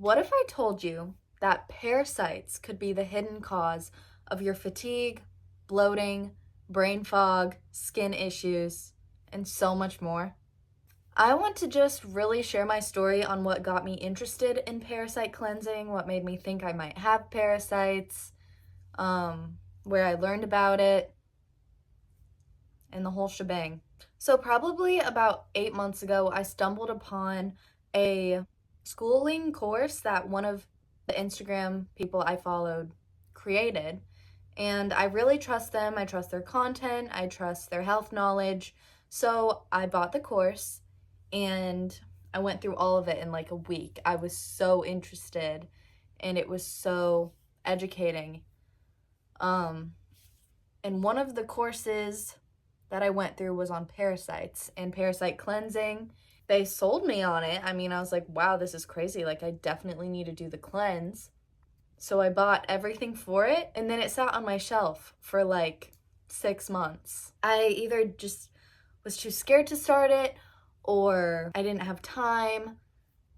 What if I told you that parasites could be the hidden cause of your fatigue, bloating, brain fog, skin issues, and so much more? I want to just really share my story on what got me interested in parasite cleansing, what made me think I might have parasites, where I learned about it, and the whole shebang. So, probably about 8 months ago, I stumbled upon a schooling course that one of the Instagram people I followed created. And I really trust them. I trust their content. I trust their health knowledge. So, I bought the course and I went through all of it in like a week. I was so interested and it was so educating. Um, and one of the courses that I went through was on parasites and parasite cleansing. They sold me on it. I mean, I was like, wow, this is crazy. Like, I definitely need to do the cleanse. So I bought everything for it, and then it sat on my shelf for like 6 months. I either just was too scared to start it, or I didn't have time.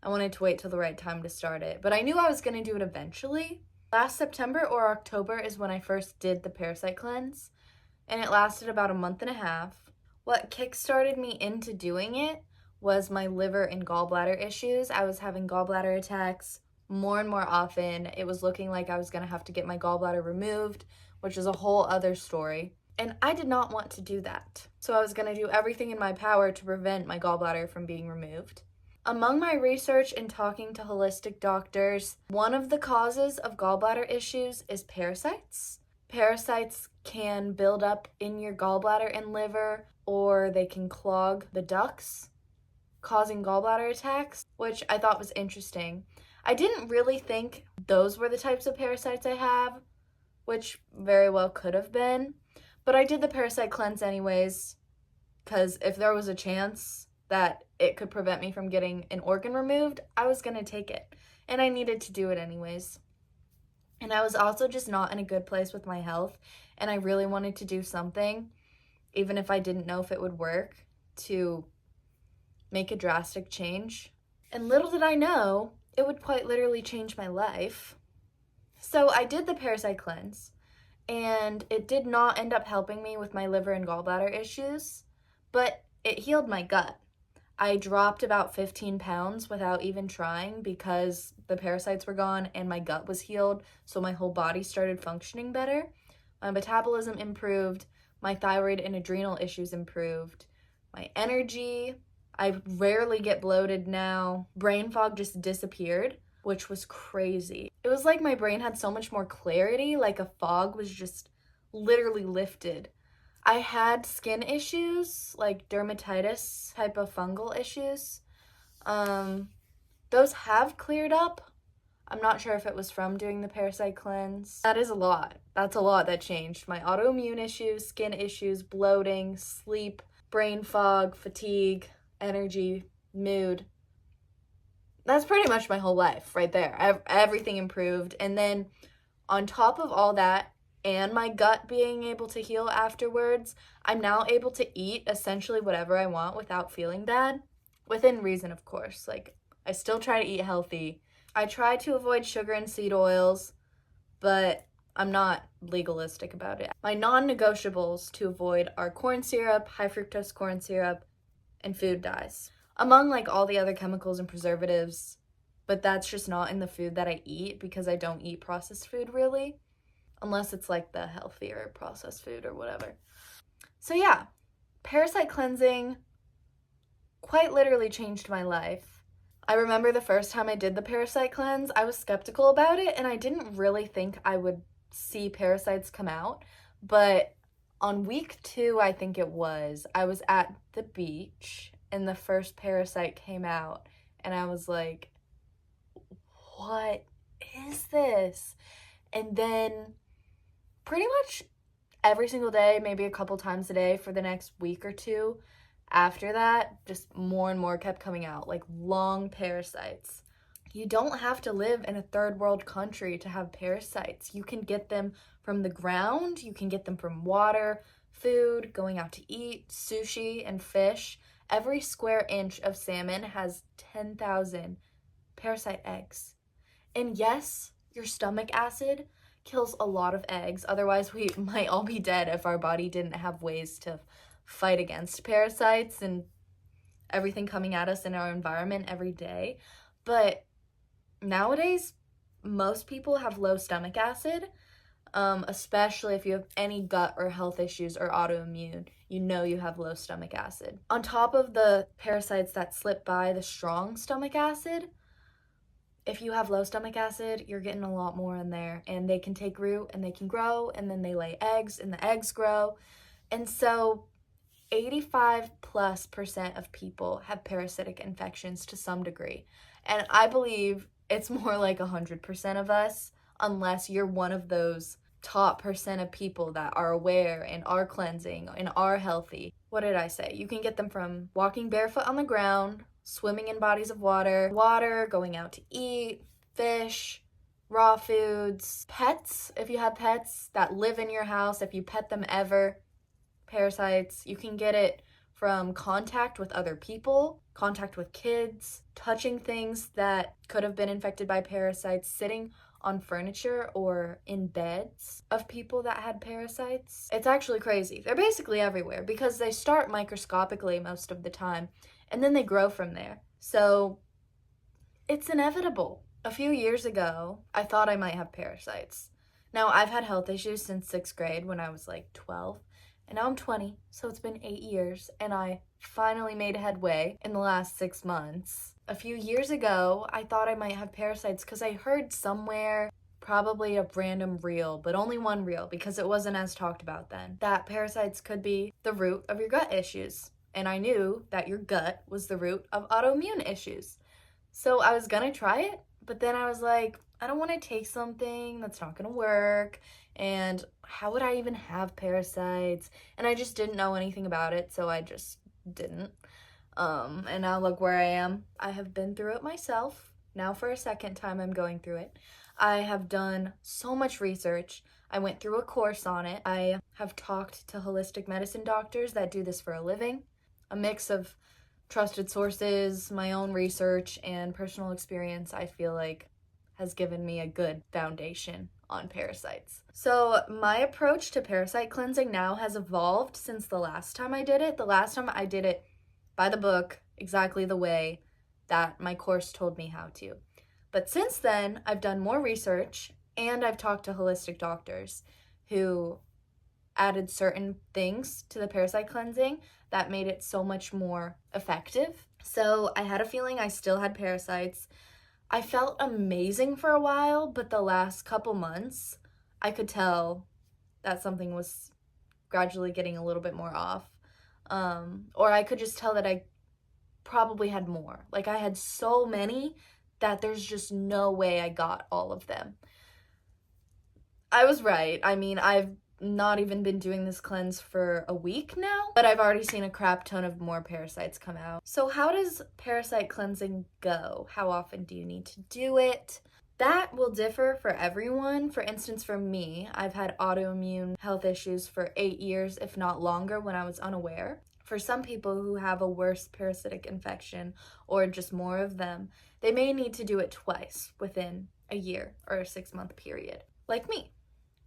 I wanted to wait till the right time to start it, but I knew I was going to do it eventually. Last September or October is when I first did the parasite cleanse, and it lasted about a month and a half. What kickstarted me into doing it was my liver and gallbladder issues. I was having gallbladder attacks more and more often. It was looking like I was going to have to get my gallbladder removed, which is a whole other story. And I did not want to do that. So I was going to do everything in my power to prevent my gallbladder from being removed. Among my research and talking to holistic doctors, one of the causes of gallbladder issues is parasites. Parasites can build up in your gallbladder and liver, or they can clog the ducts, causing gallbladder attacks, which I thought was interesting. I didn't really think those were the types of parasites I have, which very well could have been, but I did the parasite cleanse anyways, because if there was a chance that it could prevent me from getting an organ removed, I was going to take it, and I needed to do it anyways. And I was also just not in a good place with my health, and I really wanted to do something, even if I didn't know if it would work, to make a drastic change. And little did I know, it would quite literally change my life. So I did the parasite cleanse, and it did not end up helping me with my liver and gallbladder issues, but it healed my gut. I dropped about 15 pounds without even trying because the parasites were gone and my gut was healed, so my whole body started functioning better. My metabolism improved, my thyroid and adrenal issues improved, my energy, I rarely get bloated now. Brain fog just disappeared, which was crazy. It was like my brain had so much more clarity, like a fog was just literally lifted. I had skin issues, like dermatitis, type of fungal issues. Those have cleared up. I'm not sure if it was from doing the parasite cleanse. That is a lot. That's a lot that changed. My autoimmune issues, skin issues, bloating, sleep, brain fog, fatigue, energy, mood. That's pretty much my whole life right there. Everything improved. And then on top of all that, and my gut being able to heal afterwards, I'm now able to eat essentially whatever I want without feeling bad. Within reason, of course. Like, I still try to eat healthy. I try to avoid sugar and seed oils, but I'm not legalistic about it. My non-negotiables to avoid are corn syrup, high fructose corn syrup, and food dyes. Among like all the other chemicals and preservatives, but that's just not in the food that I eat because I don't eat processed food really. Unless it's like the healthier processed food or whatever. So yeah, parasite cleansing quite literally changed my life. I remember the first time I did the parasite cleanse, I was skeptical about it and I didn't really think I would see parasites come out. But on week 2, I think it was, I was at the beach and the first parasite came out and I was like, what is this? And then pretty much every single day, maybe a couple times a day for the next week or 2 after that, just more and more kept coming out, like long parasites. You don't have to live in a third world country to have parasites. You can get them from the ground, you can get them from water, food, going out to eat, sushi, and fish. Every square inch of salmon has 10,000 parasite eggs. And yes, your stomach acid kills a lot of eggs. Otherwise, we might all be dead if our body didn't have ways to fight against parasites and everything coming at us in our environment every day. But nowadays, most people have low stomach acid, especially if you have any gut or health issues or autoimmune. You know you have low stomach acid. On top of the parasites that slip by the strong stomach acid, if you have low stomach acid, you're getting a lot more in there, and they can take root and they can grow, and then they lay eggs and the eggs grow. And so 85+% of people have parasitic infections to some degree. And I believe it's more like 100% of us, unless you're one of those top percent of people that are aware and are cleansing and are healthy. What did I say? You can get them from walking barefoot on the ground, swimming in bodies of water, going out to eat, fish, raw foods, pets, if you have pets that live in your house, if you pet them ever, parasites. You can get it from contact with other people, contact with kids, touching things that could have been infected by parasites, sitting on furniture or in beds of people that had parasites. It's actually crazy. They're basically everywhere because they start microscopically most of the time and then they grow from there. So it's inevitable. A few years ago, I thought I might have parasites. Now, I've had health issues since 6th grade when I was like 12. And now I'm 20, so it's been 8 years, and I finally made headway in the last 6 months. A few years ago, I thought I might have parasites because I heard somewhere, probably a random reel, but only one reel because it wasn't as talked about then, that parasites could be the root of your gut issues. And I knew that your gut was the root of autoimmune issues. So I was gonna try it, but then I was like, I don't want to take something that's not gonna work, and how would I even have parasites? And I just didn't know anything about it, so I just didn't. And now look where I am. I have been through it myself. Now for a second time I'm going through it. I have done so much research. I went through a course on it. I have talked to holistic medicine doctors that do this for a living. A mix of trusted sources, my own research, and personal experience, I feel like has given me a good foundation on parasites. So my approach to parasite cleansing now has evolved since the last time I did it. The last time I did it by the book, exactly the way that my course told me how to. But since then, I've done more research and I've talked to holistic doctors who added certain things to the parasite cleansing that made it so much more effective. So I had a feeling I still had parasites. I felt amazing for a while, but the last couple months, I could tell that something was gradually getting a little bit more off. Or I could just tell that I probably had more. Like I had so many that there's just no way I got all of them. I was right. I mean, I've not even been doing this cleanse for a week now, but I've already seen a crap ton of more parasites come out. So how does parasite cleansing go? How often do you need to do it? That will differ for everyone. For instance, for me, I've had autoimmune health issues for 8 years, if not longer, when I was unaware. For some people who have a worse parasitic infection or just more of them, they may need to do it twice within a year or a 6-month period, like me.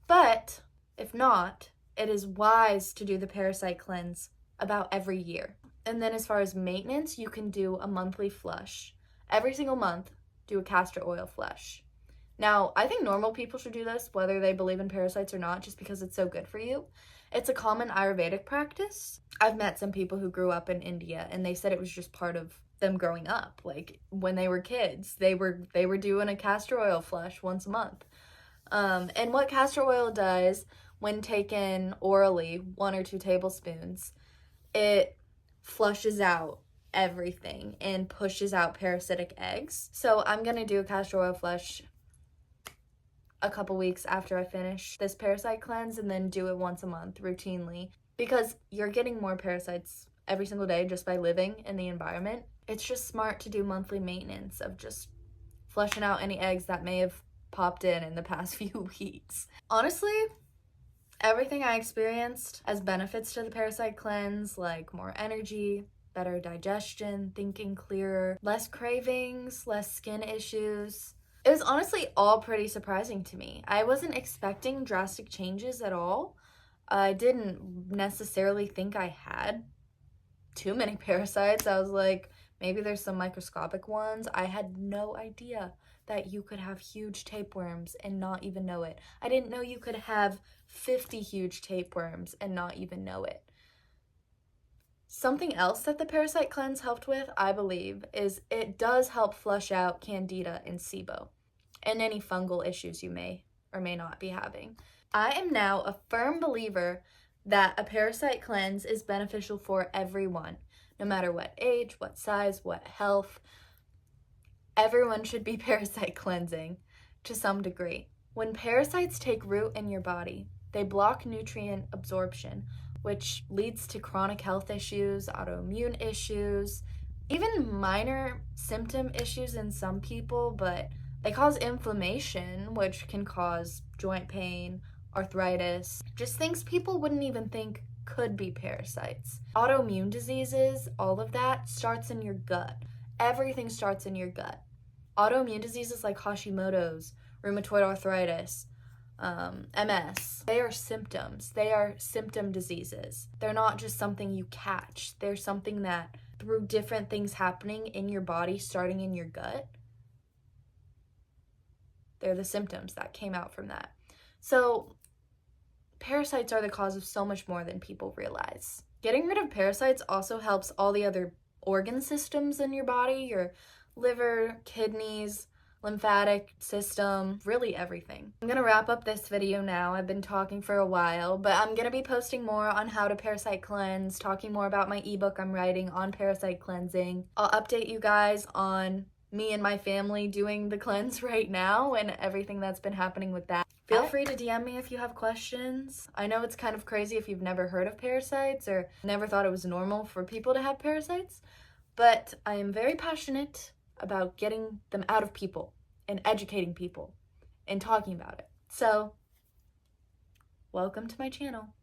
But if not, it is wise to do the parasite cleanse about every year. And then as far as maintenance, you can do a monthly flush. Every single month, do a castor oil flush. Now, I think normal people should do this, whether they believe in parasites or not, just because it's so good for you. It's a common Ayurvedic practice. I've met some people who grew up in India, and they said it was just part of them growing up. Like, when they were kids, they were doing a castor oil flush once a month. And what castor oil does when taken orally, 1 or 2 tablespoons, it flushes out everything and pushes out parasitic eggs. So I'm gonna do a castor oil flush a couple weeks after I finish this parasite cleanse, and then do it once a month routinely, because you're getting more parasites every single day just by living in the environment. It's just smart to do monthly maintenance of just flushing out any eggs that may have popped in the past few weeks. Honestly, everything I experienced as benefits to the parasite cleanse, like more energy, better digestion, thinking clearer, less cravings, less skin issues, It was honestly all pretty surprising to me. I wasn't expecting drastic changes at all. I didn't necessarily think I had too many parasites. I was like, maybe there's some microscopic ones. I had no idea that you could have huge tapeworms and not even know it. I didn't know you could have 50 huge tapeworms and not even know it. Something else that the parasite cleanse helped with, I believe, is it does help flush out candida and SIBO and any fungal issues you may or may not be having. I am now a firm believer that a parasite cleanse is beneficial for everyone, no matter what age, what size, what health. Everyone should be parasite cleansing to some degree. When parasites take root in your body, they block nutrient absorption, which leads to chronic health issues, autoimmune issues, even minor symptom issues in some people, but they cause inflammation, which can cause joint pain, arthritis, just things people wouldn't even think could be parasites. Autoimmune diseases, all of that starts in your gut. Everything starts in your gut. Autoimmune diseases like Hashimoto's, rheumatoid arthritis, MS, they are symptoms. They are symptom diseases. They're not just something you catch. They're something that through different things happening in your body, starting in your gut, they're the symptoms that came out from that. So parasites are the cause of so much more than people realize. Getting rid of parasites also helps all the other organ systems in your body, your liver, kidneys, lymphatic system, really everything. I'm gonna wrap up this video now. I've been talking for a while, but I'm gonna be posting more on how to parasite cleanse, talking more about my ebook I'm writing on parasite cleansing. I'll update you guys on me and my family doing the cleanse right now and everything that's been happening with that. Feel free to DM me if you have questions. I know it's kind of crazy if you've never heard of parasites or never thought it was normal for people to have parasites, but I am very passionate about getting them out of people and educating people and talking about it. So, welcome to my channel.